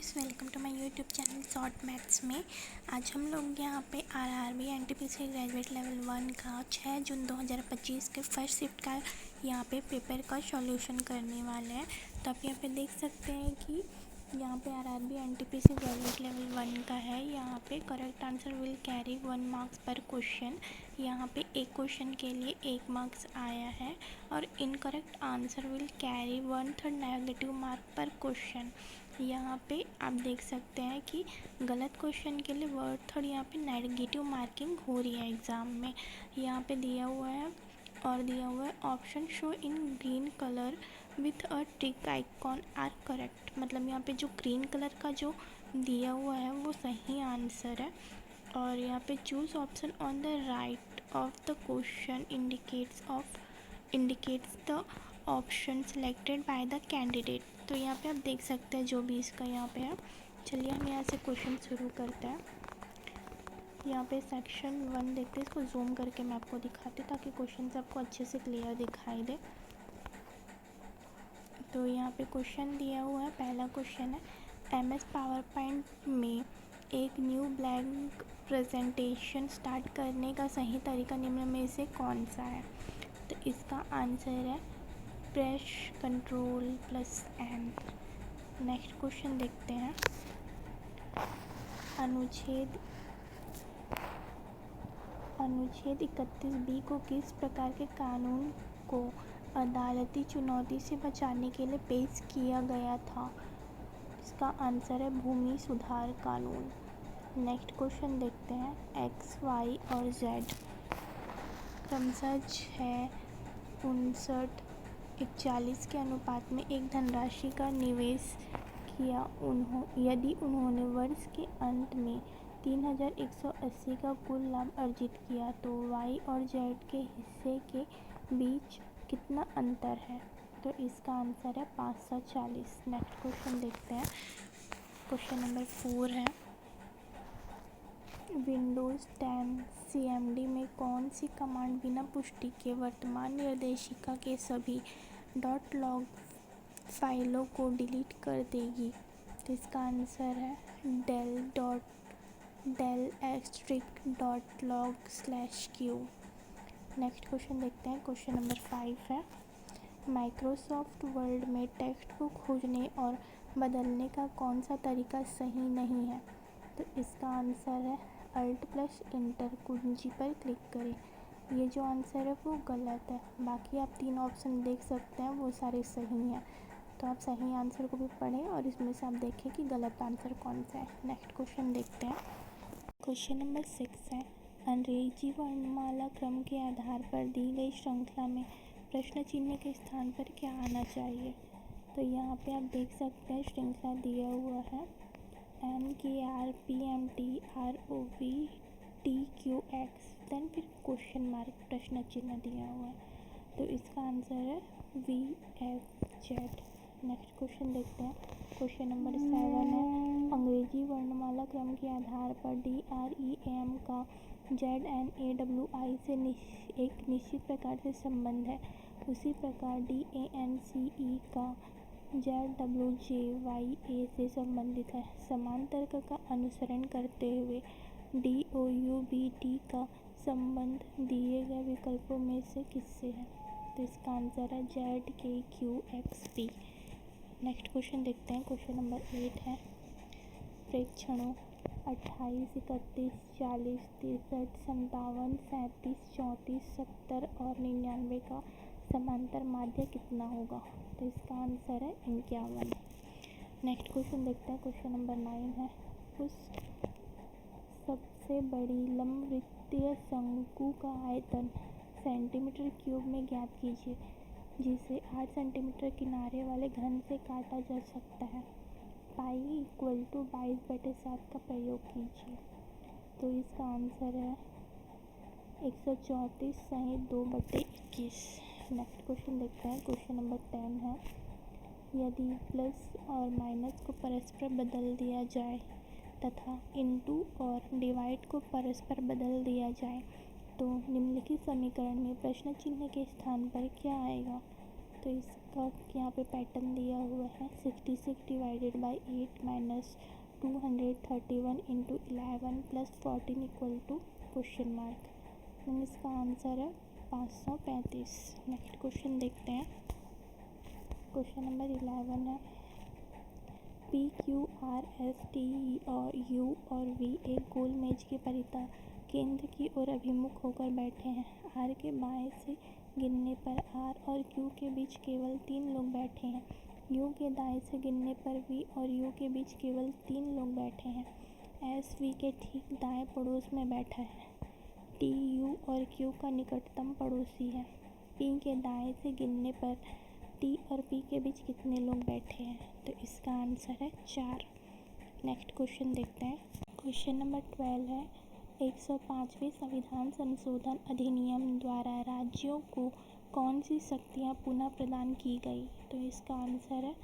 Guys, welcome to my YouTube channel short maths में। आज हम लोग यहाँ पे आरआरबी एनटीपीसी ग्रेजुएट लेवल 1 का 6 जून 2025 के फर्स्ट शिफ्ट का यहाँ पे पेपर का सॉल्यूशन करने वाले हैं। तो आप यहाँ पे देख सकते हैं कि यहाँ पे आरआरबी एनटीपीसी ग्रेजुएट लेवल 1 का है। यहाँ पे correct answer will carry 1 marks पर क्वेश्चन। यहाँ पे एक क्वेश्चन के लिए 1 मार्क्स आया है और incorrect answer will carry 1/3 negative mark पर क्वेश्चन। यहाँ पे आप देख सकते हैं कि गलत क्वेश्चन के लिए 1/3 यहाँ पे नेगेटिव मार्किंग हो रही है एग्ज़ाम में। यहाँ पे दिया हुआ है और दिया हुआ है option show in green colour with a tick icon are correct. मतलब यहाँ पे जो ग्रीन कलर का जो दिया हुआ है वो सही आंसर है। और यहाँ पे choose option on the right of the question indicates the option selected by the candidate. तो यहाँ पे आप देख सकते हैं जो भी इसका यहाँ पे है। चलिए हम यहाँ से क्वेश्चन शुरू करते हैं। यहाँ पे सेक्शन 1 देखते हैं, इसको जूम करके मैं आपको दिखाती हूँ ताकि क्वेश्चन आपको अच्छे से क्लियर दिखाई दे। तो यहाँ पे क्वेश्चन दिया हुआ है। पहला क्वेश्चन है MS पावर पॉइंट में एक न्यू ब्लैंक प्रेजेंटेशन स्टार्ट करने का सही तरीका निम्न में से कौन सा है। तो इसका आंसर है प्रेस Ctrl+N। नेक्स्ट क्वेश्चन देखते हैं। अनुच्छेद 31B को किस प्रकार के कानून को अदालती चुनौती से बचाने के लिए पेश किया गया था। इसका आंसर है भूमि सुधार कानून। नेक्स्ट क्वेश्चन देखते हैं। X, Y और Z क्रमशः 6, 59, 41 के अनुपात में एक धनराशि का निवेश किया यदि उन्होंने वर्ष के अंत में 3180 का कुल लाभ अर्जित किया तो Y और Z के हिस्से के बीच कितना अंतर है। तो इसका आंसर है 540। नेक्स्ट क्वेश्चन देखते हैं। क्वेश्चन नंबर 4 है विंडोज़ 10 CMD में कौन सी कमांड बिना पुष्टि के वर्तमान निर्देशिका के सभी .log फाइलों को डिलीट कर देगी। तो इसका आंसर है del*log/q। नेक्स्ट क्वेश्चन देखते हैं। क्वेश्चन नंबर 5 है माइक्रोसॉफ्ट वर्ड में टेक्स्ट को खोजने और बदलने का कौन सा तरीका सही नहीं है। तो इसका आंसर है Alt+Enter कुंजी पर क्लिक करें। ये जो आंसर है वो गलत है। बाकी आप 3 ऑप्शन देख सकते हैं वो सारे सही हैं। तो आप सही आंसर को भी पढ़ें और इसमें से आप देखें कि गलत आंसर कौन सा है। नेक्स्ट क्वेश्चन देखते हैं। क्वेश्चन नंबर 6 है अंग्रेजी वर्णमाला क्रम के आधार पर दी गई श्रृंखला में प्रश्न चिन्ह के स्थान पर क्या आना चाहिए। तो यहाँ पे आप देख सकते हैं श्रृंखला दिया हुआ है NKRPMTROVTQX देन फिर क्वेश्चन मार्क प्रश्न चिन्ह दिया हुआ है। तो इसका आंसर है VFZ। नेक्स्ट क्वेश्चन देखते हैं। क्वेश्चन नंबर 7 है अंग्रेजी वर्णमाला क्रम के आधार पर DREM का ZNAWI से एक निश्चित प्रकार से संबंध है। उसी प्रकार DANCE का ZWJYA से संबंधित है। समान तर्क का अनुसरण करते हुए DOUBT का संबंध दिए गए विकल्पों में से किससे है। तो इसका आंसर है ZKQXP। नेक्स्ट क्वेश्चन देखते हैं। क्वेश्चन नंबर 8 है प्रेक्षणों 28, 31, 40, 63, 57, 37, 34, 70 और 99 का समांतर माध्य कितना होगा। तो इसका आंसर है 51। नेक्स्ट क्वेश्चन देखते हैं। क्वेश्चन नंबर 9 है उस सबसे बड़ी लंबवृत्तीय शंकु का आयतन सेंटीमीटर क्यूब में ज्ञात कीजिए जिसे 8 सेंटीमीटर किनारे वाले घन से काटा जा सकता है। पाई = 22/7 का प्रयोग कीजिए। तो इसका आंसर है 134 सहित 2/21। नेक्स्ट क्वेश्चन देखते हैं। क्वेश्चन नंबर 10 है यदि प्लस और माइनस को परस्पर बदल दिया जाए तथा इनटू और डिवाइड को परस्पर बदल दिया जाए तो निम्नलिखित समीकरण में प्रश्न चिन्ह के स्थान पर क्या आएगा। तो इस का यहाँ पे पैटर्न दिया हुआ है 66 divided by 8 minus 231 into 11 plus 14 equal to question mark. इसका आंसर है 535। नेक्स्ट क्वेश्चन देखते हैं। क्वेश्चन नंबर 11 है P Q R S T और यू और वी एक गोल मेज के परितः केंद्र की ओर अभिमुख होकर बैठे हैं। आर के बाएं से गिनने पर आर और क्यू के बीच केवल 3 लोग बैठे हैं। यू के दाएं से गिनने पर वी और यू के बीच केवल 3 लोग बैठे हैं। एस वी के ठीक दाएं पड़ोस में बैठा है। टी यू और क्यू का निकटतम पड़ोसी है। पी के दाएं से गिनने पर टी और पी के बीच कितने लोग बैठे हैं? तो इसका आंसर है 4। नेक्स्ट क्वेश्चन देखते हैं। क्वेश्चन नंबर 12 है 105वें संविधान संशोधन अधिनियम द्वारा राज्यों को कौन सी शक्तियाँ पुनः प्रदान की गई? तो इसका आंसर है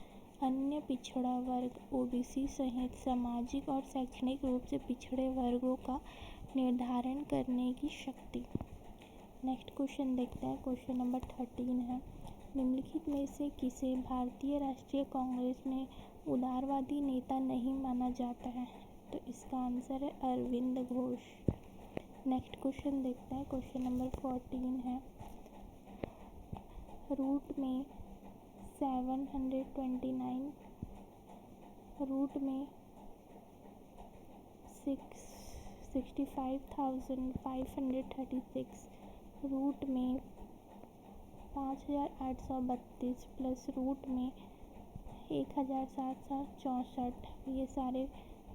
अन्य पिछड़ा वर्ग ओबीसी सहित सामाजिक और शैक्षणिक रूप से पिछड़े वर्गों का निर्धारण करने की शक्ति। नेक्स्ट क्वेश्चन देखते हैं। क्वेश्चन नंबर 13 है निम्नलिखित में से किसे भारतीय राष्ट्रीय कांग्रेस में उदारवादी नेता नहीं माना जाता है? तो इसका आंसर है अरविंद घोष। नेक्स्ट क्वेश्चन देखते हैं। क्वेश्चन नंबर 14 है रूट में 729 रूट में 65,536 रूट में 5,832 प्लस रूट में 1,764 ये सारे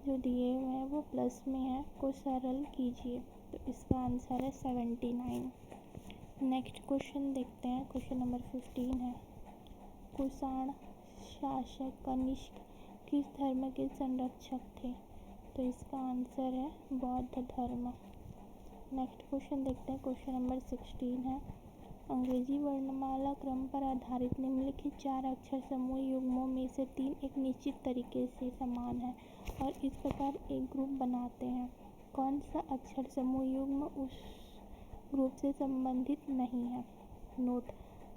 जो दिए हुए हैं वो प्लस में है को सरल कीजिए। तो इसका आंसर है 79। नेक्स्ट क्वेश्चन देखते हैं। क्वेश्चन नंबर 15 है कुषाण शासक कनिष्क किस धर्म के संरक्षक थे? तो इसका आंसर है बौद्ध धर्म। नेक्स्ट क्वेश्चन देखते हैं। क्वेश्चन नंबर 16 है अंग्रेजी वर्णमाला क्रम पर आधारित निम्नलिखित 4 अक्षर समूह युग्मों में से 3 एक निश्चित तरीके से समान है और इस प्रकार एक ग्रुप बनाते हैं। कौन सा अक्षर समूह युग्म उस ग्रुप से संबंधित नहीं है? नोट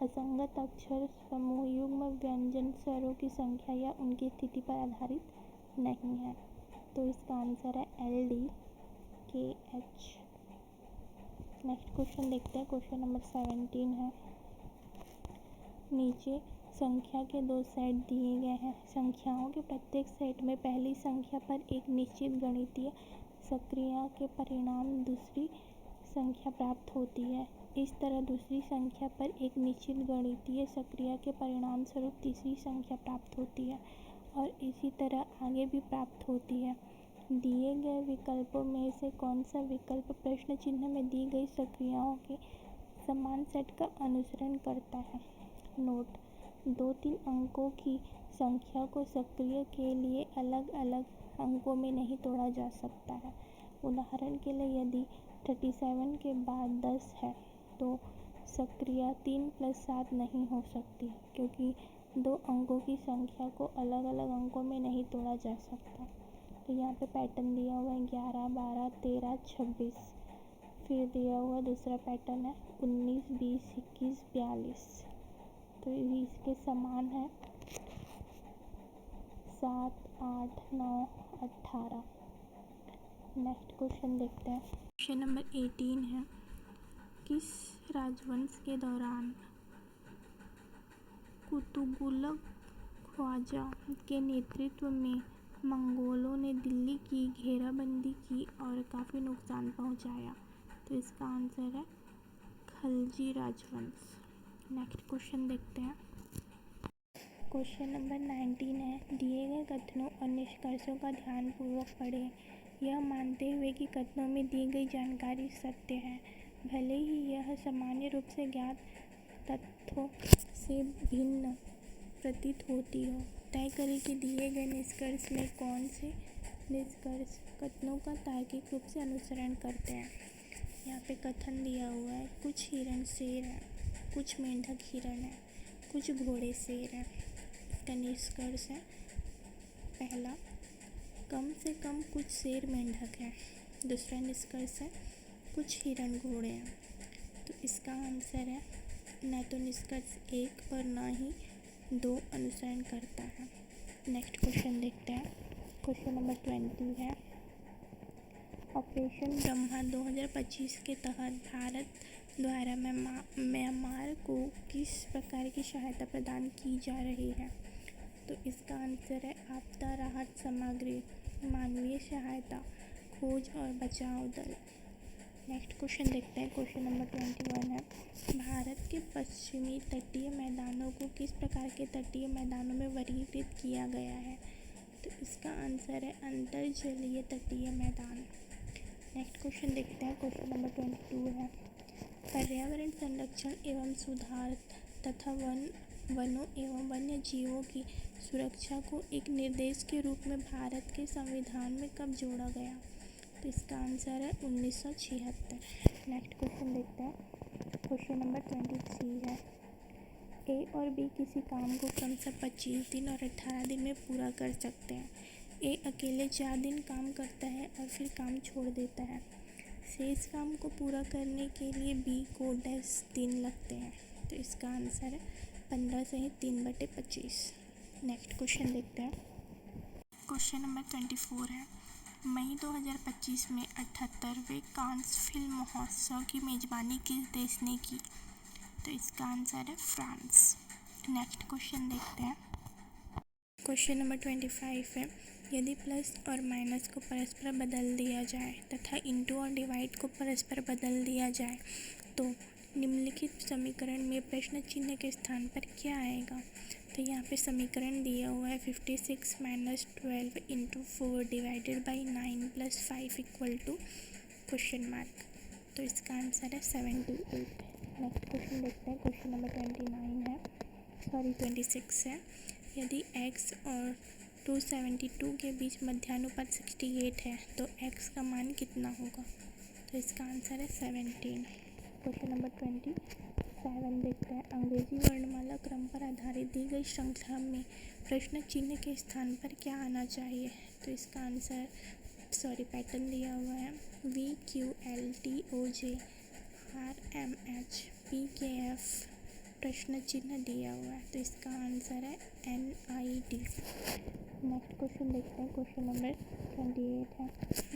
असंगत अक्षर समूह युग्म व्यंजन स्वरों की संख्या या उनकी स्थिति पर आधारित नहीं है। तो इसका आंसर है LDKH। नेक्स्ट क्वेश्चन देखते हैं। क्वेश्चन नंबर 17 है नीचे संख्या के 2 सेट दिए गए हैं। संख्याओं के प्रत्येक सेट में पहली संख्या पर एक निश्चित गणितीय सक्रिया के परिणाम दूसरी संख्या प्राप्त होती है। इस तरह दूसरी संख्या पर एक निश्चित गणितीय सक्रिया के परिणाम स्वरूप तीसरी संख्या प्राप्त होती है और इसी तरह आगे भी प्राप्त होती है। दिए गए विकल्पों में से कौन सा विकल्प प्रश्न चिन्ह में दी गई सक्रियाओं के समान सेट का अनुसरण करता है? नोट 2-3 अंकों की संख्या को सक्रिय के लिए अलग अलग अंकों में नहीं तोड़ा जा सकता है। उदाहरण के लिए यदि 37 के बाद 10 है तो सक्रिया 3 + 7 नहीं हो सकती क्योंकि 2 अंकों की संख्या को अलग अलग अंकों में नहीं तोड़ा जा सकता। तो यहाँ पे पैटर्न दिया हुआ है 11, 12, 13, 26। फिर दिया हुआ दूसरा पैटर्न है 19, 20, 21, 42। तो ये इसके समान है 7, 8, 9, 18। नेक्स्ट क्वेश्चन देखते हैं। क्वेश्चन नंबर 18 है किस राजवंश के दौरान कुतुबुल ख्वाजा के नेतृत्व में मंगोलों ने दिल्ली की घेराबंदी की और काफ़ी नुकसान पहुंचाया? तो इसका आंसर है खलजी राजवंश। नेक्स्ट क्वेश्चन देखते हैं। क्वेश्चन नंबर 19 है दिए गए कथनों और निष्कर्षों का ध्यानपूर्वक पढ़ें यह मानते हुए कि कथनों में दी गई जानकारी सत्य है भले ही यह सामान्य रूप से ज्ञात तथ्यों से भिन्न प्रतीत होती हो। तय करें कि दिए गए निष्कर्ष में कौन से निष्कर्ष कथनों का तार्किक रूप से अनुसरण करते हैं। यहाँ पे कथन दिया हुआ है कुछ हिरण शेर है, कुछ मेंढक हिरण है, कुछ घोड़े शेर है। इसका निष्कर्ष है पहला कम से कम कुछ शेर मेंढक है। दूसरा निष्कर्ष है कुछ हिरण घोड़े हैं। तो इसका आंसर है न तो निष्कर्ष 1 और न ही 2 अनुसरण करता है। नेक्स्ट क्वेश्चन देखते हैं। क्वेश्चन नंबर 20 है, ऑपरेशन ब्रह्मा 2025 के तहत भारत द्वारा म्यांमार को किस प्रकार की सहायता प्रदान की जा रही है? तो इसका आंसर है आपदा राहत सामग्री, मानवीय सहायता, खोज और बचाव दल। नेक्स्ट क्वेश्चन देखते हैं। क्वेश्चन नंबर 21 है, भारत के पश्चिमी तटीय मैदानों को किस प्रकार के तटीय मैदानों में वर्गीकृत किया गया है? तो इसका आंसर है अंतर्जलीय तटीय मैदान। नेक्स्ट क्वेश्चन देखते हैं। क्वेश्चन नंबर 22 है, पर्यावरण संरक्षण एवं सुधार तथा वनों एवं वन्य जीवों की सुरक्षा को एक निर्देश के रूप में भारत के संविधान में कब जोड़ा गया? तो इसका आंसर है 1976। नेक्स्ट क्वेश्चन देखते हैं। क्वेश्चन नंबर 23 है, ए और बी किसी काम को क्रमशः 25 दिन और 18 दिन में पूरा कर सकते हैं। ए अकेले 4 दिन काम करता है और फिर काम छोड़ देता है। शेष काम को पूरा करने के लिए बी को 10 दिन लगते हैं। तो इसका आंसर है 15 से 3/25। नेक्स्ट क्वेश्चन देखते हैं। क्वेश्चन नंबर 24 है, मई 2025 में 78वें कांस फिल्म महोत्सव की मेजबानी किस देश ने की? तो इसका आंसर है फ्रांस। नेक्स्ट क्वेश्चन देखते हैं। क्वेश्चन नंबर 25 है, यदि प्लस और माइनस को परस्पर बदल दिया जाए तथा इंटू और डिवाइड को परस्पर बदल दिया जाए तो निम्नलिखित समीकरण में प्रश्न चिन्ह के स्थान पर क्या आएगा? तो यहाँ पे समीकरण दिया हुआ है 56 - 12 × 4 डिवाइडेड बाई 9 + 5 = क्वेश्चन मार्क। तो इसका आंसर है 78। नेक्स्ट क्वेश्चन देखते हैं। क्वेश्चन नंबर 26 है, यदि x और 272 के बीच मध्यानुपात 68 है तो x का मान कितना होगा? तो इसका आंसर है 17। क्वेश्चन नंबर 27 देखते हैं। अंग्रेजी वर्णमाला क्रम पर आधारित दी गई श्रृंखला में प्रश्न चिन्ह के स्थान पर क्या आना चाहिए? तो इसका आंसर पैटर्न दिया हुआ है VQLTOJ RMH PKF, प्रश्न चिन्ह दिया हुआ है। तो इसका आंसर है NID। नेक्स्ट क्वेश्चन देखते हैं। क्वेश्चन नंबर 28 है,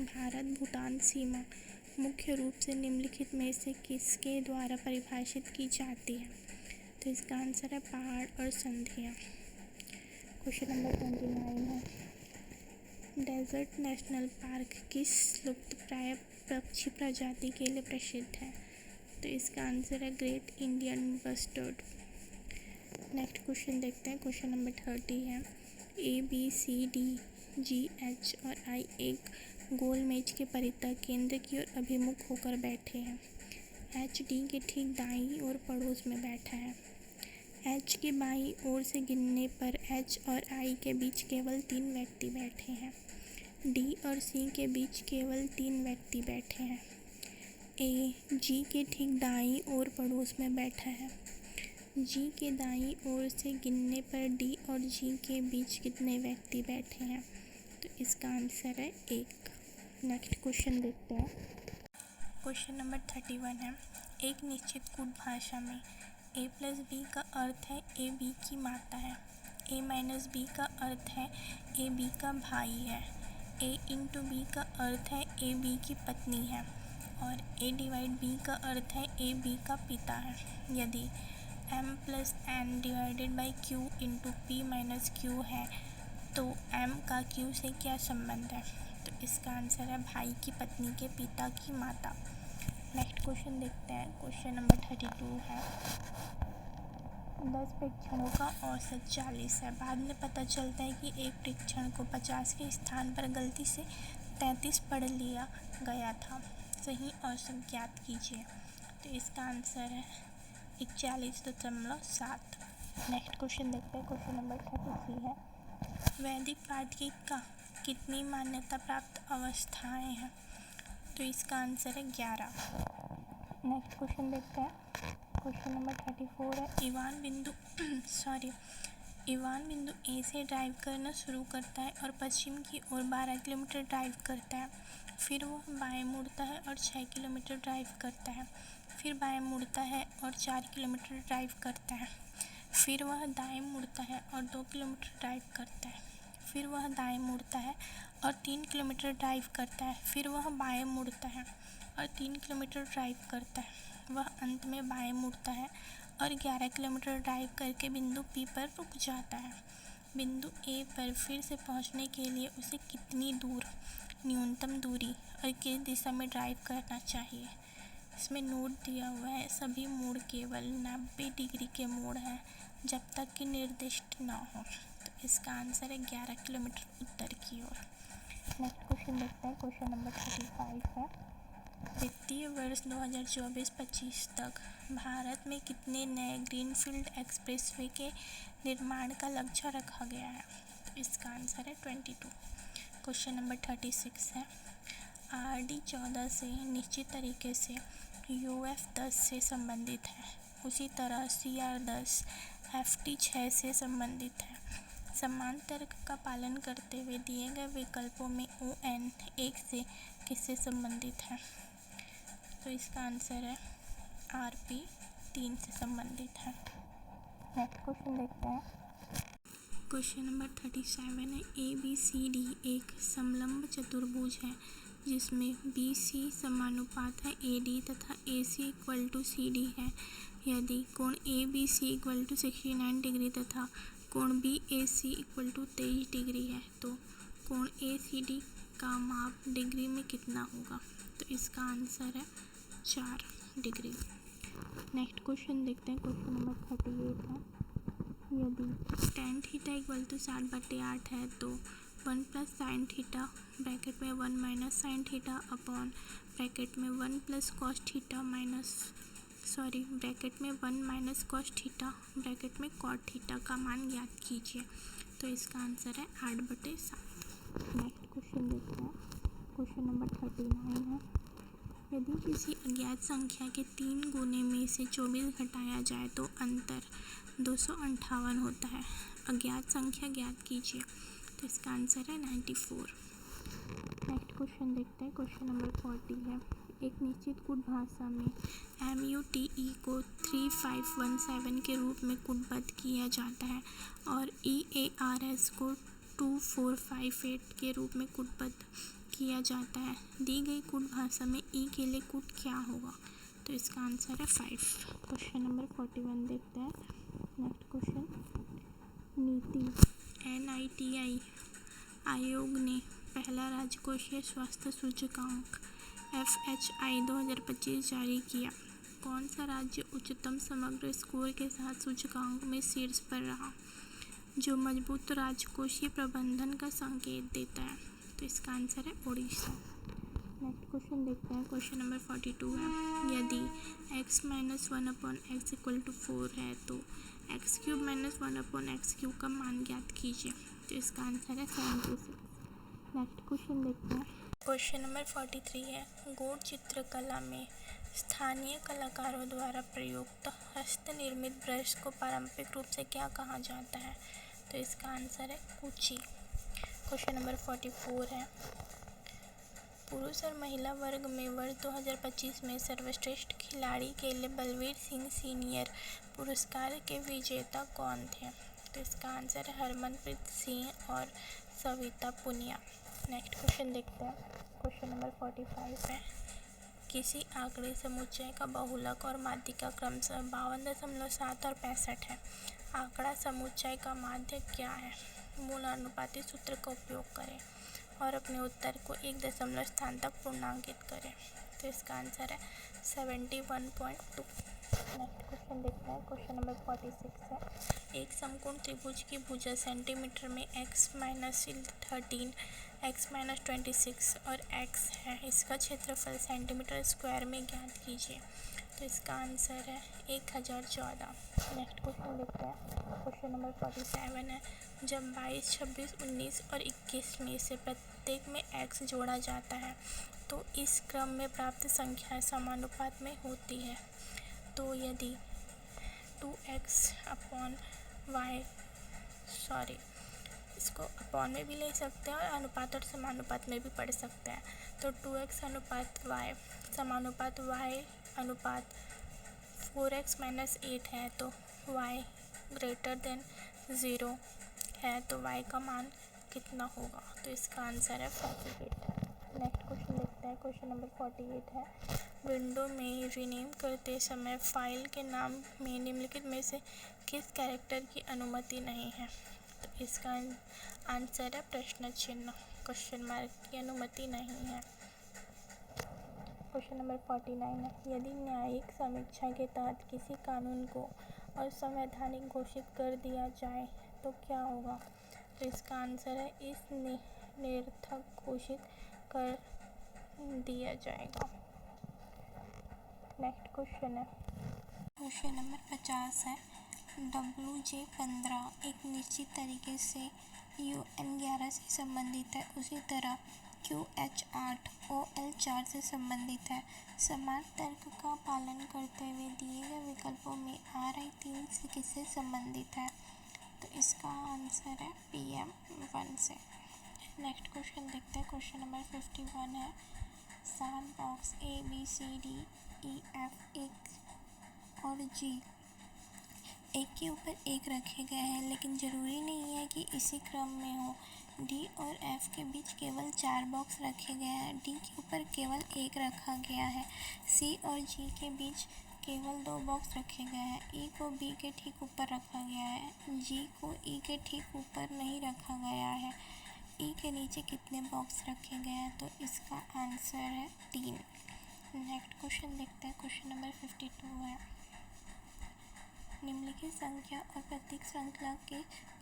भारत भूटान सीमा मुख्य रूप से निम्नलिखित में से किसके द्वारा परिभाषित की जाती है? तो इसका आंसर है पहाड़ और संधियाँ। क्वेश्चन नंबर 29 है, डेजर्ट नेशनल पार्क किस लुप्तप्राय पक्षी प्रजाति के लिए प्रसिद्ध है? तो इसका आंसर है great Indian bustard. Next question देखते हैं। क्वेश्चन नंबर 30 है, ABCDGH और I एक गोल मेज के परितः केंद्र की ओर अभिमुख होकर बैठे हैं। H D के ठीक दाईं ओर पड़ोस में बैठा है। H के बाईं ओर से गिनने पर H और I के बीच केवल 3 व्यक्ति बैठे हैं। D और C के बीच केवल 3 व्यक्ति बैठे हैं। A G के ठीक दाईं ओर पड़ोस में बैठा है। G के दाईं ओर से गिनने पर D और G के बीच कितने व्यक्ति बैठे हैं? तो इसका आंसर है 1। नेक्स्ट क्वेश्चन देखते हैं। क्वेश्चन नंबर 31 है, एक निश्चित कूट भाषा में A + B का अर्थ है A B की माता है, A - B का अर्थ है A B का भाई है, A × B का अर्थ है A B की पत्नी है और A / B का अर्थ है A B का पिता है। यदि M + N / Q × P - Q है तो M का Q से क्या संबंध है? तो इसका आंसर है भाई की पत्नी के पिता की माता। नेक्स्ट क्वेश्चन देखते हैं। क्वेश्चन नंबर 32 है, 10 परीक्षणों का औसत 40 है। बाद में पता चलता है कि एक परीक्षण को 50 के स्थान पर गलती से 33 पढ़ लिया गया था। सही औसत ज्ञात कीजिए। तो इसका आंसर है 41.7। नेक्स्ट क्वेश्चन देखते हैं। क्वेश्चन नंबर 33 है, वैदिक पाठ्यक्रम का कितनी मान्यता प्राप्त अवस्थाएं हैं? तो इसका आंसर है 11। नेक्स्ट क्वेश्चन देखते हैं। क्वेश्चन नंबर 34 है, इवान बिंदु ए से ड्राइव करना शुरू करता है और पश्चिम की ओर 12 किलोमीटर ड्राइव करता है। फिर वह बाएं मुड़ता है और 6 किलोमीटर ड्राइव करता है। फिर बाएं मुड़ता है और 4 किलोमीटर ड्राइव करता है। फिर वह दाएं मुड़ता है और 2 किलोमीटर ड्राइव करता है। फिर वह दाएं मुड़ता है और 3 किलोमीटर ड्राइव करता है। फिर वह बाएं मुड़ता है और 3 किलोमीटर ड्राइव करता है। वह अंत में बाएं मुड़ता है और 11 किलोमीटर ड्राइव करके बिंदु पी पर रुक जाता है। बिंदु ए पर फिर से पहुंचने के लिए उसे कितनी दूर, न्यूनतम दूरी और किस दिशा में ड्राइव करना चाहिए। इसमें नोट दिया हुआ है, सभी मोड़ केवल 90 डिग्री के मोड़ हैं जब तक कि निर्दिष्ट न हो। तो इसका आंसर है 11 किलोमीटर उत्तर की ओर। नेक्स्ट क्वेश्चन देखते हैं, क्वेश्चन नंबर 35 है। वित्तीय वर्ष 2024-25 तक भारत में कितने नए ग्रीनफील्ड एक्सप्रेसवे के निर्माण का लक्ष्य रखा गया है। तो इसका आंसर है 22। क्वेश्चन नंबर 36 है। RD 14 से निश्चित तरीके से UF 10 से संबंधित है, उसी तरह CR 10 FT 6 से संबंधित है। समान तर्क का पालन करते हुए दिए गए विकल्पों में ON 1 से किससे संबंधित है। तो इसका आंसर है RP 3 से संबंधित है। नेक्स्ट क्वेश्चन देखते हैं, क्वेश्चन नंबर 37 है। ABCD एक समलंब चतुर्भुज है जिसमें BC समानुपात है AD तथा AC इक्वल टू CD है। यदि कोण ABC इक्वल टू 69 डिग्री तथा कोण BAC इक्वल टू 23 डिग्री है तो कोण ACD का माप डिग्री में कितना होगा। तो इसका आंसर है 4 डिग्री। नेक्स्ट क्वेश्चन देखते हैं, क्वेश्चन नंबर 38 है। यदि tan थीटा इक्वल टू 60/8 है तो 1 प्लस साइन थीटा ब्रैकेट में 1 minus sine theta upon bracket में 1 प्लस कॉस थीटा ब्रैकेट में 1 माइनस कॉस थीटा ब्रैकेट में कॉट थीटा का मान ज्ञात कीजिए। तो इसका आंसर है 8/7। नेक्स्ट क्वेश्चन देखते हैं, क्वेश्चन नंबर 39 है। यदि किसी अज्ञात संख्या के 3 गुने में से 24 घटाया जाए तो अंतर 258 होता है। अज्ञात संख्या ज्ञात कीजिए। तो इसका आंसर है 94। नेक्स्ट क्वेश्चन देखते हैं, क्वेश्चन नंबर 40 है। एक निश्चित कूट भाषा में MUTE को 3517 के रूप में कूटबद्ध किया जाता है और EARS को 2458 के रूप में कूटबद्ध किया जाता है। दी गई कूट भाषा में E के लिए कूट क्या होगा। तो इसका आंसर है 5। क्वेश्चन नंबर 41 देखते हैं। नेक्स्ट क्वेश्चन, नीति NITI आयोग ने पहला राजकोषीय स्वास्थ्य सूचकांक FHI 2025 जारी किया। कौन सा राज्य उच्चतम समग्र स्कोर के साथ सूचकांक में शीर्ष पर रहा, जो मजबूत राजकोषीय प्रबंधन का संकेत देता है। तो इसका आंसर है उड़ीसा। नेक्स्ट क्वेश्चन देखते हैं, क्वेश्चन नंबर 42 है। यदि x - 1/x इक्वल टू 4 है तो x³ - 1/x³ का मान ज्ञात कीजिए। तो इसका आंसर है 76। नेक्स्ट क्वेश्चन देखते हैं, क्वेश्चन नंबर 43 है। गौड़ चित्रकला में स्थानीय कलाकारों द्वारा प्रयुक्त हस्त निर्मित ब्रश को पारंपरिक रूप से क्या कहा जाता है। तो इसका आंसर है कूची। क्वेश्चन नंबर 44 है। पुरुष और महिला वर्ग में वर्ष 2025 में सर्वश्रेष्ठ खिलाड़ी के लिए बलवीर सिंह सीनियर पुरस्कार के विजेता कौन थे। तो इसका आंसर है हरमनप्रीत सिंह और सविता पुनिया। नेक्स्ट क्वेश्चन देखते हैं, क्वेश्चन नंबर 45 है। किसी आंकड़े समुच्चय का बहुलक और माध्यिका क्रमशः 52.7 और 65 है। आंकड़ा समुच्चय का माध्य क्या है। मूल अनुपाती सूत्र का उपयोग करें और अपने उत्तर को एक दशमलव स्थान तक पूर्णांकित करें। तो इसका आंसर है 71.2। नेक्स्ट क्वेश्चन देखते हैं, क्वेश्चन नंबर 46 है। एक समकोण त्रिभुज की भुजा सेंटीमीटर में x - 13, x - 26 और x है। इसका क्षेत्रफल सेंटीमीटर स्क्वायर में ज्ञात कीजिए। तो इसका आंसर है 1014। नेक्स्ट क्वेश्चन देखते हैं, क्वेश्चन नंबर 47 है। जब 22, 26, 19 और 21 में से प्रत्येक में x जोड़ा जाता है तो इस क्रम में प्राप्त संख्याएं समानुपात में होती है। तो यदि इसको अपॉन में भी ले सकते हैं और अनुपात और समानुपात में भी पढ़ सकते हैं। तो 2x अनुपात y समानुपात y अनुपात 4x - 8 है तो y ग्रेटर देन 0 है तो y का मान कितना होगा? तो इसका आंसर है 48। नेक्स्ट क्वेश्चन देखते हैं। क्वेश्चन नंबर 48 है, विंडो में रीनेम करते समय फाइल के नाम में निम्नलिखित में से किस कैरेक्टर की अनुमति नहीं है? तो इसका आंसर है प्रश्न चिन्ह, क्वेश्चन मार्क की अनुमति नहीं है। क्वेश्चन नंबर 49 है, यदि न्यायिक समीक्षा के तहत किसी कानून को असंवैधानिक घोषित कर दिया जाए तो क्या होगा? तो इसका आंसर है इस निरर्थक घोषित कर दिया जाएगा। नेक्स्ट क्वेश्चन है, क्वेश्चन नंबर 50 है, WJ15 एक निश्चित तरीके से UN11 से संबंधित है, उसी तरह QH8 OL4 से संबंधित है। समान तर्क का पालन करते हुए दिए गए विकल्पों में RI3 से किससे संबंधित है? तो इसका आंसर है PM1 से। नेक्स्ट क्वेश्चन देखते हैं। क्वेश्चन नंबर 51 है, 7 बॉक्स ABCDEF और G एक के ऊपर एक रखे गए हैं, लेकिन ज़रूरी नहीं है कि इसी क्रम में हो। D और F के बीच केवल 4 बॉक्स रखे गए हैं, D के ऊपर केवल 1 रखा गया है। C और G के बीच केवल 2 बॉक्स रखे गए हैं, E को B के ठीक ऊपर रखा गया है, G को E के ठीक ऊपर नहीं रखा गया है। E के नीचे कितने बॉक्स रखे गए हैं? तो इसका आंसर है 3। नेक्स्ट क्वेश्चन देखते हैं। क्वेश्चन नंबर 52 है, निम्नलिखित संख्या और प्रतीक श्रृंखला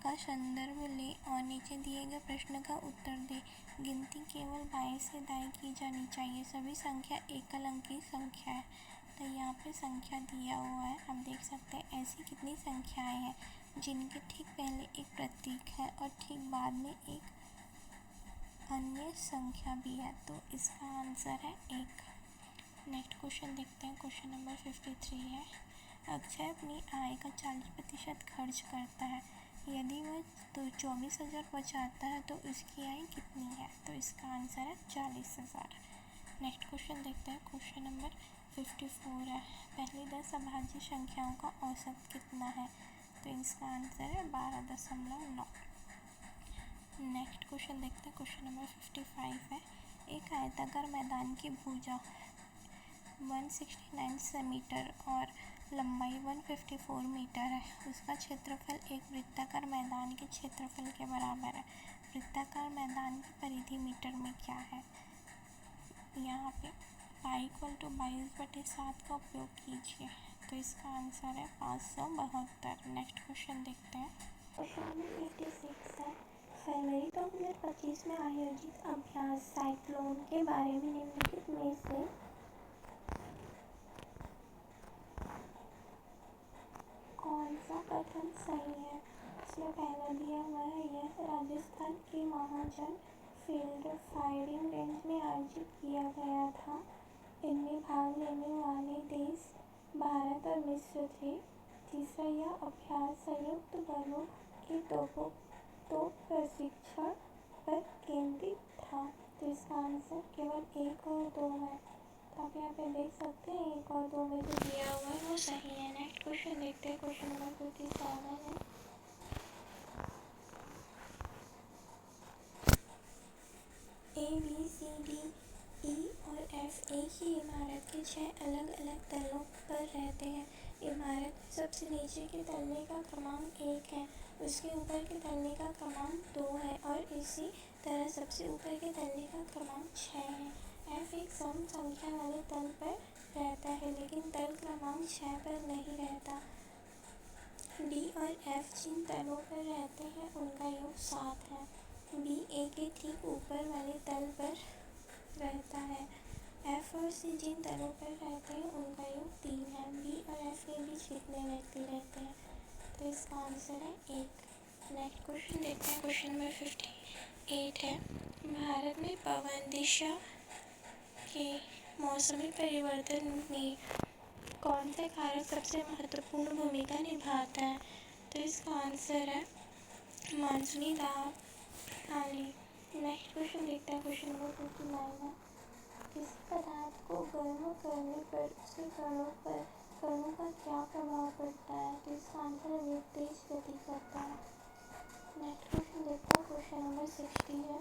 का संदर्भ ले और नीचे दिए गए प्रश्न का उत्तर दे। गिनती केवल बाएं से दाएं की जानी चाहिए। सभी संख्या एकल अंकी संख्या है। तो यहाँ पे संख्या दिया हुआ है, आप देख सकते हैं ऐसी कितनी संख्याएं हैं जिनके ठीक पहले एक प्रतीक है और ठीक बाद में एक अन्य संख्या भी है। तो इसका आंसर है 1। नेक्स्ट क्वेश्चन देखते हैं। क्वेश्चन नंबर 53 है, अक्षय अपनी आय का 40% खर्च करता है, यदि वह 24,000 बचाता है तो उसकी आय कितनी है? तो इसका आंसर है 40,000। नेक्स्ट क्वेश्चन देखते हैं। क्वेश्चन नंबर 54 है, पहली 10 अभाज्य संख्याओं का औसत कितना है? तो इसका आंसर है 12.9। नेक्स्ट क्वेश्चन देखते हैं। क्वेश्चन नंबर 55 है, एक आयताकार मैदान की भुजा 169 मीटर और लंबाई 154 मीटर है, उसका क्षेत्रफल एक वृत्ताकार मैदान के क्षेत्रफल के बराबर है। वृत्ताकार मैदान की परिधि मीटर में क्या है? यहाँ पे पाई = 22/7 का उपयोग कीजिए। तो इसका आंसर है 572। नेक्स्ट क्वेश्चन देखते हैं। क्वेश्चन नंबर 56 है, फरवरी 2025 में आयोजित अभ्यास साइक्लोन के बारे में निम्नलिखित में से कौन सा कथन सही है? इसमें पहला दिया हुआ है, यह राजस्थान के महाजन फील्ड फायरिंग रेंज में आयोजित किया गया था। इनमें भाग लेने वाले देश भारत और मिस्र थे। तीसरा, यह अभ्यास संयुक्त बलों के तोप प्रशिक्षण पर केंद्रित था। तो इसका आंसर केवल 1 और 2 है। तो आप यहाँ पे देख सकते हैं 1 और 2 में जो दिया हुआ है वो सही है। नेक्स्ट क्वेश्चन देखते हैं। क्वेश्चन नंबर 57 है, ABCDE और F एक ही इमारत के 6 अलग अलग तलों पर रहते हैं। इमारत में सबसे नीचे के तल्ले का क्रमांक 1 है, उसके ऊपर के तल्ले का क्रमांक 2 है और इसी तरह सबसे ऊपर के तल्ले का क्रमांक 6 है। F एक सम संख्या वाले तल पर रहता है, लेकिन तल क्रमांक 6 पर नहीं रहता। D और F जिन तलों पर रहते हैं उनका योग 7 है। B A के ठीक ऊपर वाले तल पर रहता है। F और C जिन तलों पर रहते हैं उनका योग 3 है। B और F के बीच कितने व्यक्ति रहते हैं? तो इसका आंसर है 1। नेक्स्ट क्वेश्चन देखते हैं। क्वेश्चन नंबर 58 है, भारत में पवन दिशा के मौसमी परिवर्तन में कौन सा कारक सबसे महत्वपूर्ण भूमिका निभाता है? तो इसका आंसर है मानसूनी दाब प्रणाली। नेक्स्ट क्वेश्चन देखते हैं। क्वेश्चन नंबर 59 है, किसी पदार्थ को गर्म करने पर उसके कणों पर कणों का क्या प्रभाव पड़ता है? तो इसका आंसर है वेग तेज गति करता है। नेक्स्ट क्वेश्चन देखते हैं, क्वेश्चन नंबर 60 है।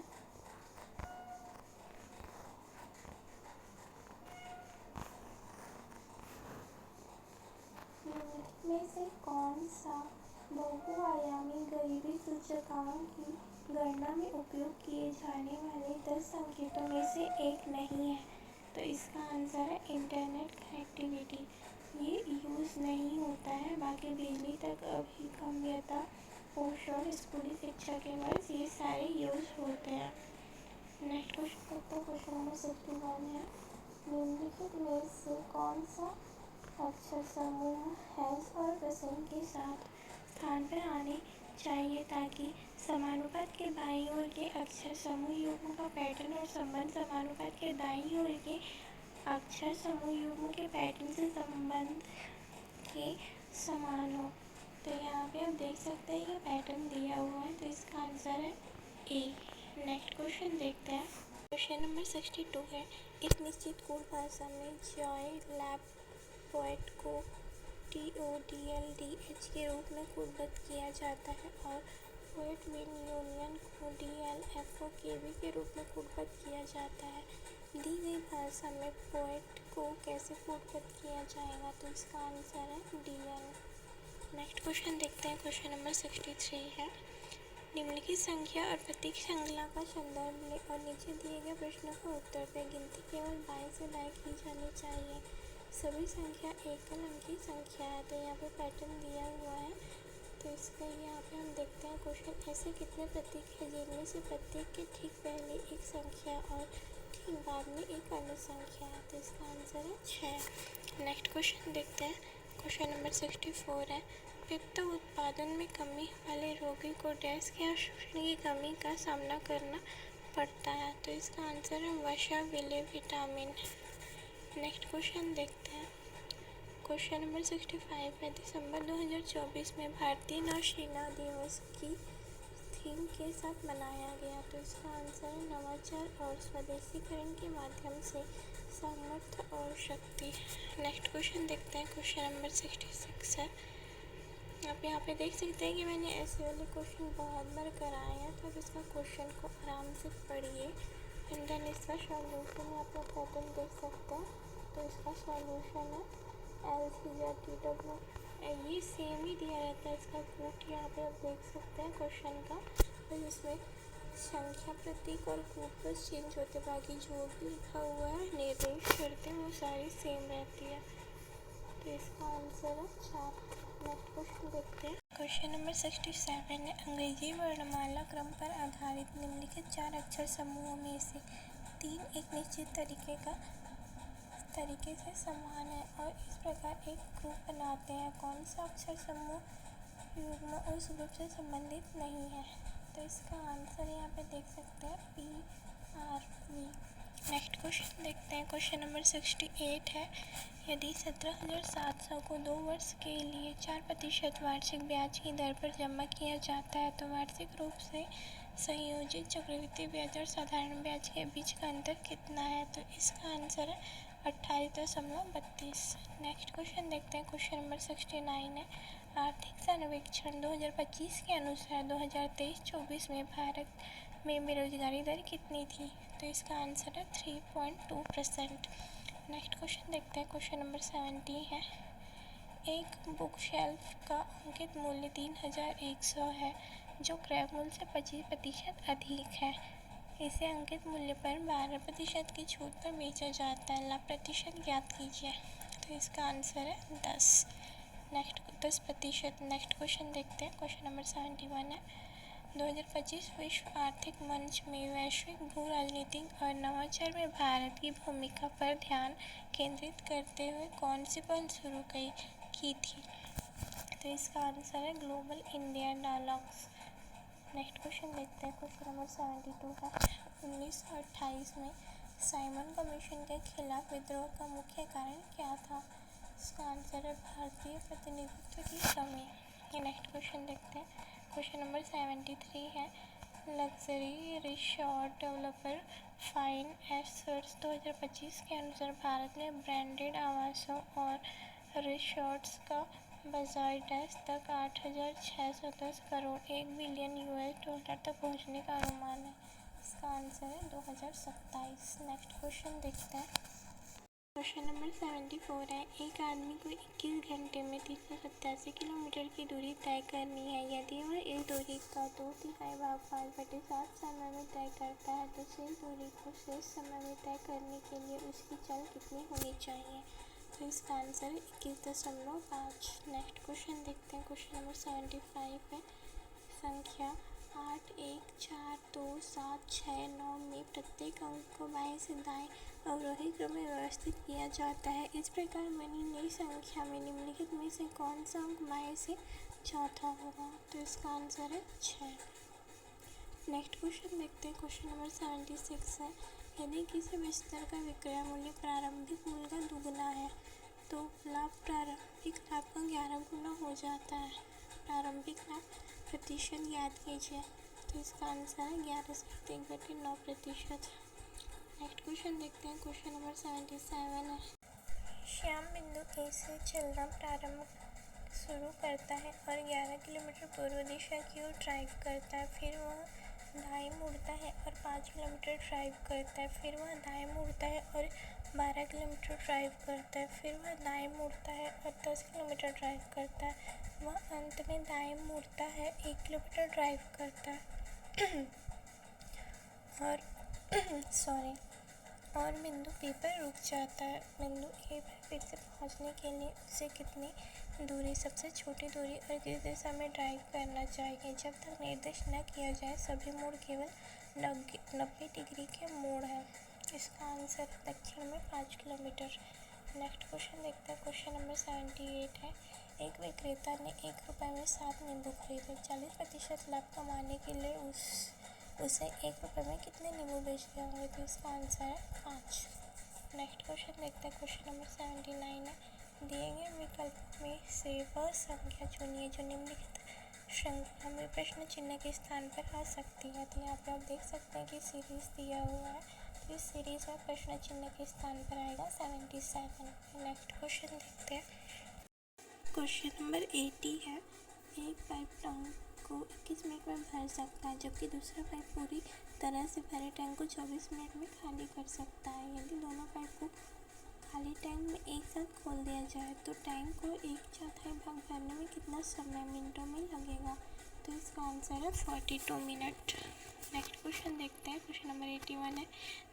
निम्नलिखित में से कौन सा बहुआयामी गरीबी सूचकांक की गणना में उपयोग किए जाने वाले 10 संकेतों में से एक नहीं है? तो इसका आंसर है इंटरनेट कनेक्टिविटी। ये यूज़ नहीं होता है, बाकी बिजली तक अभिगम्यता, पोषण, स्कूली शिक्षा के वर्ष, ये सारे यूज़ होते हैं। नेक्स्ट क्वेश्चन देखते हैं, क्वेश्चन नंबर 61 है। निम्नलिखित में से कौन सा अक्षर समूह हैश और प्रश्न के साथ स्थान पर आने चाहिए ताकि समानुपात के बाईं ओर के अक्षर समूह युग्म का पैटर्न और संबंध समानुपात के दाईं ओर के अक्षर समूह युग्म के पैटर्न से संबंध के समान हो? तो यहाँ पे आप देख सकते हैं ये पैटर्न दिया हुआ है, तो इसका आंसर है ए। नेक्स्ट क्वेश्चन देखते हैं, क्वेश्चन नंबर 62 है। एक निश्चित कोड भाषा में जॉय लैब पोएट को TODLDH के रूप में कोडबद्ध किया जाता है और पोएट विन यूनियन को DLFOKB के रूप में कोडबद्ध किया जाता है। दी गई भाषा में पोएट को कैसे कोडबद्ध किया जाएगा? तो इसका आंसर है DL। नेक्स्ट क्वेश्चन देखते हैं, क्वेश्चन नंबर 63 है। निम्नलिखित संख्या और प्रतीक श्रृंखला का संदर्भ लें और नीचे दिए गए प्रश्नों का उत्तर दें। गिनती केवल बाएं से दाएं की जानी चाहिए। सभी संख्या एकल अंकी संख्या है। तो यहाँ पे पैटर्न दिया हुआ है, तो इसका यहाँ पे हम देखते हैं क्वेश्चन। ऐसे कितने प्रतीक हैं जिनमें से प्रत्येक के ठीक पहले एक संख्या और ठीक बाद में एक अन्य संख्या है? तो इसका आंसर है 6। नेक्स्ट क्वेश्चन देखते हैं, क्वेश्चन नंबर 64 है। पित्त उत्पादन में कमी वाले रोगी को डैश के अवशोषण की कमी का सामना करना पड़ता है? तो इसका आंसर है वसा, विले, विटामिन। नेक्स्ट क्वेश्चन देखते हैं, क्वेश्चन नंबर 65 है। दिसंबर 2024 में भारतीय नौसेना दिवस की थीम के साथ मनाया गया? तो इसका आंसर है नवाचार और स्वदेशीकरण के माध्यम से सामर्थ्य और शक्ति। नेक्स्ट क्वेश्चन देखते हैं, क्वेश्चन नंबर 66 है। आप यहाँ पे देख सकते हैं कि मैंने ऐसे वाले क्वेश्चन बहुत बार कराए हैं, तो आप इसका क्वेश्चन को आराम से पढ़िए एंड देन इसका सॉल्यूशन आप पैटर्न देख सकते हैं। तो इसका सॉल्यूशन है LCZTW। ये सेम ही दिया रहता है, इसका कूट यहाँ पे आप देख सकते हैं क्वेश्चन का। तो इसमें संख्या, प्रतीक और कूट बस चेंज होते, बाकी जो भी लिखा हुआ है निर्देश शर्तें वो सारी सेम रहती है। तो इसका आंसर है 4। नेक्स्ट क्वेश्चन देखते हैं, क्वेश्चन नंबर 67 है। अंग्रेजी वर्णमाला क्रम पर आधारित निम्नलिखित 4 अक्षर समूहों में से 3 एक निश्चित तरीके से समान है और इस प्रकार एक ग्रुप बनाते हैं। कौन सा अक्षर समूह युग्म उस ग्रुप से संबंधित नहीं है? तो इसका आंसर यहाँ पे देख सकते हैं PRV। नेक्स्ट क्वेश्चन देखते हैं, क्वेश्चन नंबर 68 है। यदि 17,700 को 2 वर्ष के लिए 4% वार्षिक ब्याज की दर पर जमा किया जाता है तो वार्षिक रूप से संयोजित चक्रवृद्धि ब्याज और साधारण ब्याज के बीच का अंतर कितना है? तो इसका आंसर है 28.32। नेक्स्ट क्वेश्चन देखते हैं, क्वेश्चन नंबर 69 है। आर्थिक सर्वेक्षण 2025 के अनुसार 2023-24 में भारत में बेरोजगारी दर कितनी थी? तो इसका आंसर है 3.2%। नेक्स्ट क्वेश्चन देखते हैं, क्वेश्चन नंबर 70 है। एक बुक शेल्फ का अंकित मूल्य 3,100 है जो क्रय मूल्य से 25% अधिक है। इसे अंकित मूल्य पर 12% की छूट पर बेचा जाता है। लाभ प्रतिशत ज्ञात कीजिए। तो इसका आंसर है 10%। नेक्स्ट क्वेश्चन देखते हैं, क्वेश्चन नंबर 71 है। 2025 विश्व आर्थिक मंच में वैश्विक भू राजनीतिक और नवाचार में भारत की भूमिका पर ध्यान केंद्रित करते हुए कौन सी पहल शुरू की थी? तो इसका आंसर है global India dialogues. Next question देखते हैं, क्वेश्चन नंबर 72 है। 1928 में साइमन कमीशन के खिलाफ विद्रोह का मुख्य कारण क्या था? इसका आंसर है भारतीय प्रतिनिधित्व की कमी। नेक्स्ट क्वेश्चन देखते हैं, क्वेश्चन नंबर 73 है। Luxury resort developer fine S वर्ष 2025 के अनुसार भारत में ब्रांडेड आवासों और रिसोर्ट्स का बाजार डैश तक 8,610 करोड़ $1 बिलियन तक पहुंचने का अनुमान है। इसका आंसर है 2027। नेक्स्ट क्वेश्चन देखते हैं। क्वेश्चन नंबर 74 है, एक आदमी को 21 घंटे में 387 किलोमीटर की दूरी तय करनी है। यदि वह इस दूरी का 2/3 भाग 5/7 समय में तय करता है तो शेष दूरी को शेष समय में तय करने के लिए उसकी चाल कितनी होनी चाहिए? तो इसका आंसर है 21.5। नेक्स्ट क्वेश्चन देखते हैं। क्वेश्चन नंबर 75 है, संख्या 8, 1, 4, 2, 7, 6, 9 में प्रत्येक अंक को बाएं से दाएं अवरोही क्रम में व्यवस्थित किया जाता है। इस प्रकार बनी नई संख्या में निम्नलिखित में से कौन सा अंक बाएं से चौथा होगा? तो इसका आंसर है 6। नेक्स्ट क्वेश्चन देखते हैं। क्वेश्चन नंबर 76 है, यदि किसी बिस्तर का विक्रय मूल्य प्रारंभिक मूल्य का दुगुना है तो प्रारंभिक लाभ का 11 गुना हो जाता है। प्रारंभिक लाभ प्रतिशत ज्ञात कीजिए। तो इसका आंसर है 11/9%। नेक्स्ट क्वेश्चन देखते हैं। क्वेश्चन नंबर 77 है, श्याम बिंदु ए से चलना प्रारंभ शुरू करता है और 11 किलोमीटर पूर्व दिशा की ओर ड्राइव करता है। फिर वह दाएं मुड़ता है और 5 किलोमीटर ड्राइव करता है। फिर वह दाएं मुड़ता है और 12 किलोमीटर ड्राइव करता है। फिर वह दाएं मुड़ता है और 10 किलोमीटर ड्राइव करता है। वह अंत में दाएं मुड़ता है, 1 किलोमीटर ड्राइव करता है और बिंदु पी पर रुक जाता है। बिंदु ए पर फिर से पहुंचने के लिए उसे कितनी दूरी, सबसे छोटी दूरी और किस दिशा में ड्राइव करना चाहिए? जब तक निर्देश न किया जाए सभी मोड़ केवल 90 डिग्री के मोड़ हैं। इसका आंसर दक्षिण में 5 किलोमीटर। नेक्स्ट क्वेश्चन देखते हैं। क्वेश्चन नंबर 78 है, एक विक्रेता ने 1 रुपये में 7 नींबू खरीदे। 40% लाभ कमाने के लिए उसे 1 रुपये में कितने नींबू बेच दिए होंगे? तो इसका आंसर है 5। नेक्स्ट क्वेश्चन देखते हैं। क्वेश्चन नंबर 79 है, दिए गए विकल्प में से वह संख्या चुनिए जो निम्नलिखित श्रृंखला में प्रश्न चिन्ह के स्थान पर आ सकती है। तो यहाँ पे आप देख सकते हैं कि सीरीज दिया हुआ है, तो इस सीरीज में प्रश्न चिन्ह के स्थान पर आएगा 77। नेक्स्ट क्वेश्चन देखते हैं। क्वेश्चन नंबर 80 है, एक पाइप टैंक को 21 मिनट में भर सकता है जबकि दूसरा पाइप पूरी तरह से भरे टैंक को 24 मिनट में खाली कर सकता है। यदि दोनों पाइप को खाली टैंक में एक साथ खोल दिया जाए तो टैंक को 1/4 भाग भरने में कितना समय मिनटों में लगेगा? तो इसका आंसर है 42 मिनट। नेक्स्ट क्वेश्चन देखते हैं। क्वेश्चन नंबर 81 है,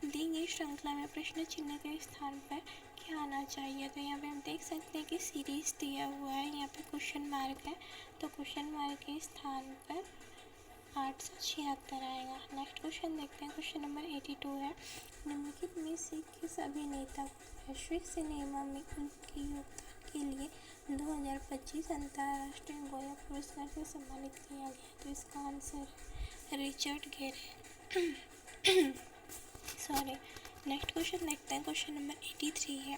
दी गई श्रृंखला में प्रश्न चिन्ह के स्थान पर क्या आना चाहिए? तो यहाँ पे हम देख सकते हैं कि सीरीज दिया हुआ है, यहाँ पे क्वेश्चन मार्क है, तो क्वेश्चन मार्क के स्थान पर 876 आएगा। नेक्स्ट क्वेश्चन देखते हैं। क्वेश्चन नंबर 82 है, निम्नलिखित में से किस अभिनेता वैश्विक सिनेमा में उनके योगदान के लिए 2025 अंतर्राष्ट्रीय गोया पुरस्कार से सम्मानित किया गया? तो इसका आंसर है रिचर्ड गेरे। नेक्स्ट क्वेश्चन देखते हैं। क्वेश्चन नंबर 83 है,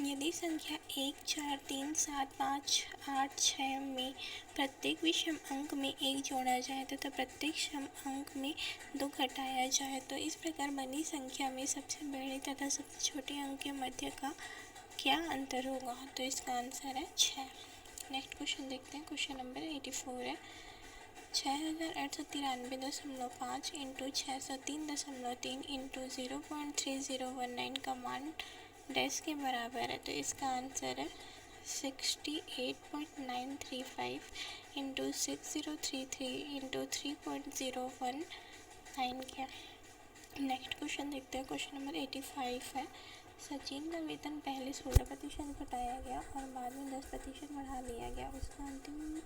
यदि संख्या 1, 4, 3, 7, 5, 8, 6 में प्रत्येक विषम अंक में 1 जोड़ा जाए तथा प्रत्येक सम अंक में 2 घटाया जाए तो इस प्रकार बनी संख्या में सबसे बड़े तथा सबसे छोटे अंक के मध्य का क्या अंतर होगा? तो इसका आंसर है 6। नेक्स्ट क्वेश्चन देखते हैं। क्वेश्चन नंबर 84 है, 6893.5 इंटू 603.3 इंटू 0.3019 का मान डैश के बराबर है। तो इसका आंसर है 68.935 इंटू 6033 इंटू 3.019 क्या। नेक्स्ट क्वेश्चन देखते हैं। क्वेश्चन नंबर 85 है, सचिन का वेतन पहले 16% घटाया गया और बाद में 10% बढ़ा दिया गया। उसका अंतिम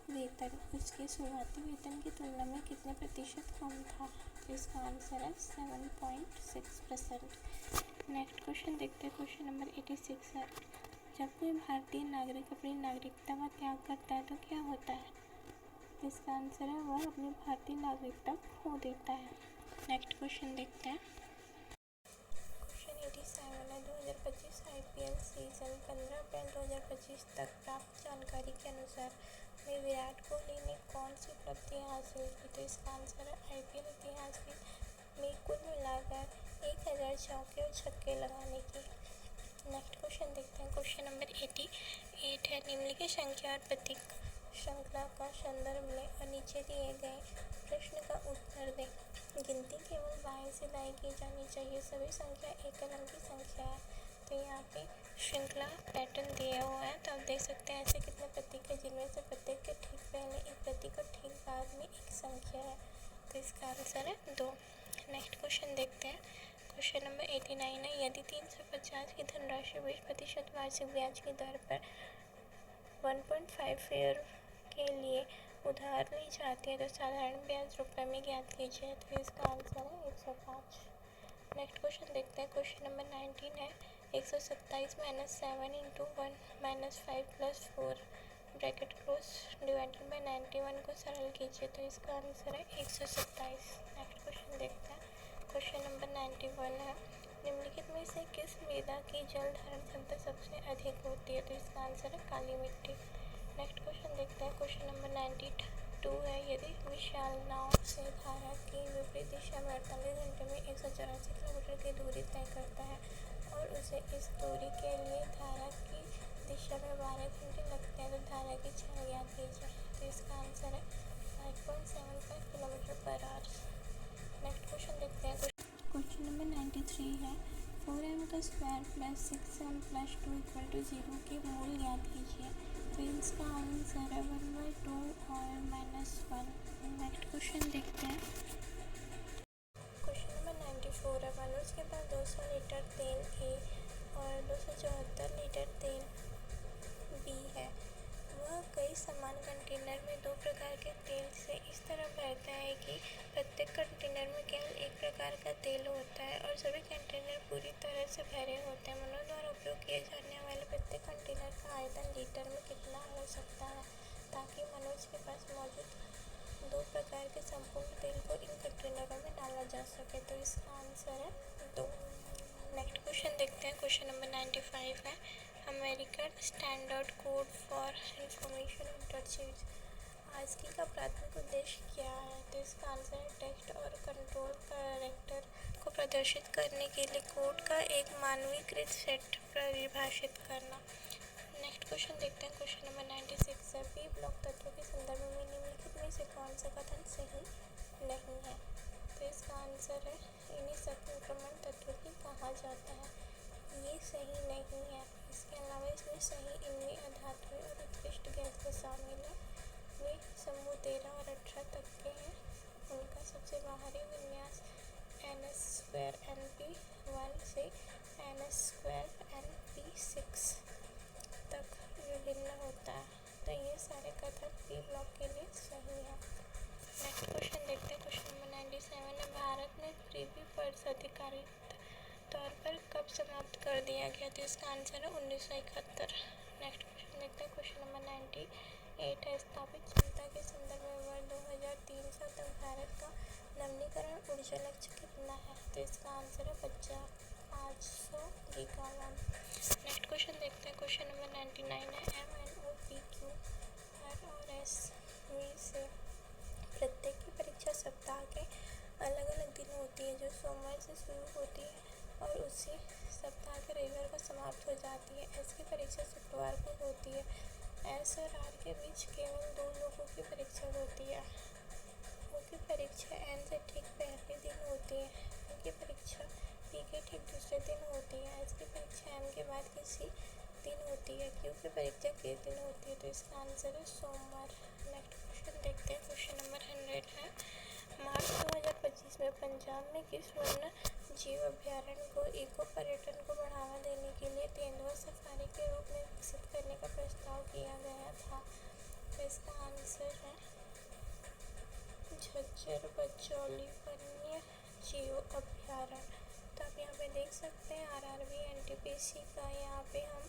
वेतन उसके शुरुआती वेतन की तुलना में कितने प्रतिशत कम था? तो इसका आंसर है 7.6%। नेक्स्ट क्वेश्चन देखते हैं। क्वेश्चन नंबर 86 है, जब कोई भारतीय नागरिक अपनी नागरिकता का त्याग करता है तो क्या होता है? इसका आंसर है वह अपनी भारतीय नागरिकता खो देता है। नेक्स्ट क्वेश्चन देखते हैं। क्वेश्चन 87 है, 2025 IPL सीजन 15 अप्रैल 2025 तक प्राप्त जानकारी के अनुसार में विराट कोहली ने कौन सी उपलब्धि हासिल की? तो इसका आंसर है IPL इतिहास में कुल मिलाकर 1000 चौके और छक्के लगाने की। नेक्स्ट क्वेश्चन देखते हैं। क्वेश्चन नंबर 88 है। निम्नलिखित संख्या और प्रतीक श्रृंखला का संदर्भ लें और नीचे दिए गए प्रश्न का उत्तर दें। गिनती केवल बाएं से दाएं की जानी चाहिए। सभी संख्या एक अंक की संख्या है। तो यहाँ पे श्रृंखला पैटर्न दिया हुआ है, तो आप देख सकते हैं ऐसे कितने प्रतीक है जिनमें से प्रत्येक के ठीक पहले एक प्रतीक और ठीक बाद में एक संख्या है। तो इसका आंसर है 2। नेक्स्ट क्वेश्चन देखते हैं। क्वेश्चन नंबर 89 है। यदि 350 की धनराशि 20% वार्षिक ब्याज की दर पर 1.5 ईयर के लिए उधार ली जाती है तो साधारण ब्याज रुपए में ज्ञात कीजिए। तो इसका आंसर है 105। नेक्स्ट क्वेश्चन देखते हैं। क्वेश्चन नंबर 19 है। 127 - 7 × 1 - 5 + 4 ब्रैकेट क्लोज डिवाइडेड बाय 91 को सरल कीजिए। तो इसका आंसर है 127। नेक्स्ट क्वेश्चन देखते हैं। क्वेश्चन नंबर 91 है। निम्नलिखित में से किस मृदा की जल धारण क्षमता सबसे अधिक होती है? तो इसका आंसर है काली मिट्टी। नेक्स्ट क्वेश्चन देखते हैं। क्वेश्चन नंबर 92 है। यदि विशाल नाव से धारा की विपरीत दिशा में 48 घंटे में 184 किलोमीटर की दूरी तय करता है और उसे इस दूरी के लिए धारा की दिशा में 12 घंटे लगते हैं तो धारा की चाल ज्ञात कीजिए। तो इसका आंसर है 5.75 किलोमीटर/आवर। नेक्स्ट क्वेश्चन देखते हैं। क्वेश्चन नंबर 93 है। 4m² + 6m + 2 = 0 के मूल ज्ञात कीजिए। तो इसका आंसर है 1/2 और -1। नेक्स्ट क्वेश्चन देखते हैं। क्वेश्चन नंबर 94 है। मनोज के पास 200 लीटर तेल ए और 274 लीटर तेल बी है। वह कई समान कंटेनर में 2 प्रकार के तेल से इस तरह भरता है कि प्रत्येक कंटेनर में केवल एक प्रकार का तेल होता है और सभी कंटेनर पूरी तरह से भरे होते हैं। मनोज द्वारा उपयोग किए जाने वाले प्रत्येक कंटेनर का आयतन लीटर में कितना हो सकता है ताकि मनोज के पास मौजूद 2 प्रकार के संपूर्ण तेल को इन कंटेनरों में डाला जा सके। तो इसका आंसर है 2। नेक्स्ट क्वेश्चन देखते हैं। क्वेश्चन नंबर 95 है। American Standard Code for Information Interchange ASCII का प्राथमिक उद्देश्य क्या है? तो इसका आंसर है टेक्स्ट और कंट्रोल कैरेक्टर को प्रदर्शित करने के लिए कोड का एक मानवीकृत सेट परिभाषित करना। नेक्स्ट क्वेश्चन देखते हैं। क्वेश्चन नंबर 96 है। पी ब्लॉक तत्वों के संदर्भ में निम्नलिखित में से कौन सा कथन सही नहीं है? तो इसका आंसर है इन्हें संक्रमण तत्व भी कहा जाता है। ये सही नहीं है। इसके अलावा इसमें सही इनमें अधातुएं और उत्कृष्ट गैसें शामिल हैं। वे समूह 13 और 18 तक के हैं। उनका सबसे बाहरी विन्यास ns2np1 से ns2np6 तक विभिन्न होता है। तो ये सारे कथन पी ब्लॉक के लिए सही है। नेक्स्ट क्वेश्चन देखते हैं। क्वेश्चन नंबर 97 है। भारत में प्रीवी पर्स अधिकारिक तौर पर कब समाप्त कर दिया गया? तो इसका आंसर है 1971। नेक्स्ट क्वेश्चन देखते हैं। क्वेश्चन नंबर 98 है। स्थापित क्षमता के संदर्भ में वर्ष 2300 तक भारत का नवीनीकरण ऊर्जा लक्ष्य कितना है? तो इसका आंसर है 500 गीगावाट। नेक्स्ट क्वेश्चन देखते हैं। क्वेश्चन नंबर 99 है। MNOPQ और SV से प्रत्येक की परीक्षा सप्ताह के अलग अलग दिन होती है जो सोमवार से शुरू होती है और उसी सप्ताह के रविवार को समाप्त हो जाती है। एस की परीक्षा शुक्रवार को होती है। एस और आर के बीच केवल 2 लोगों की परीक्षा होती है। ओ की परीक्षा एन से ठीक पहले दिन होती है। पी की परीक्षा पी के ठीक दूसरे दिन होती है। एस की परीक्षा एम के बाद किसी दिन होती है। क्यू की परीक्षा किस दिन होती है? तो इसका आंसर है सोमवार। नेक्स्ट क्वेश्चन देखते हैं। क्वेश्चन नंबर 100 है। मार्च 2025 में पंजाब में किस वन्य जीव अभ्यारण्य को इको पर्यटन को बढ़ावा देने के लिए तेंदुआ सफारी के रूप में विकसित करने का प्रस्ताव किया गया था? तो इसका आंसर है झज्जर बचौली वन्य जीव अभ्यारण्य। तो आप यहाँ पे देख सकते हैं RRB NTPC का यहाँ पे हम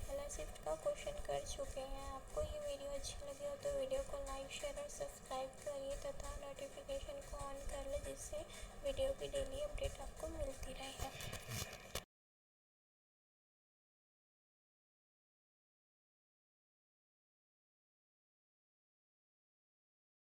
पहला शिफ्ट का क्वेश्चन कर चुके हैं। आपको ये वीडियो अच्छी लगी हो तो वीडियो को लाइक शेयर और सब्सक्राइब करिए तथा नोटिफिकेशन को ऑन कर ले जिससे वीडियो की डेली अपडेट आपको मिलती रहे।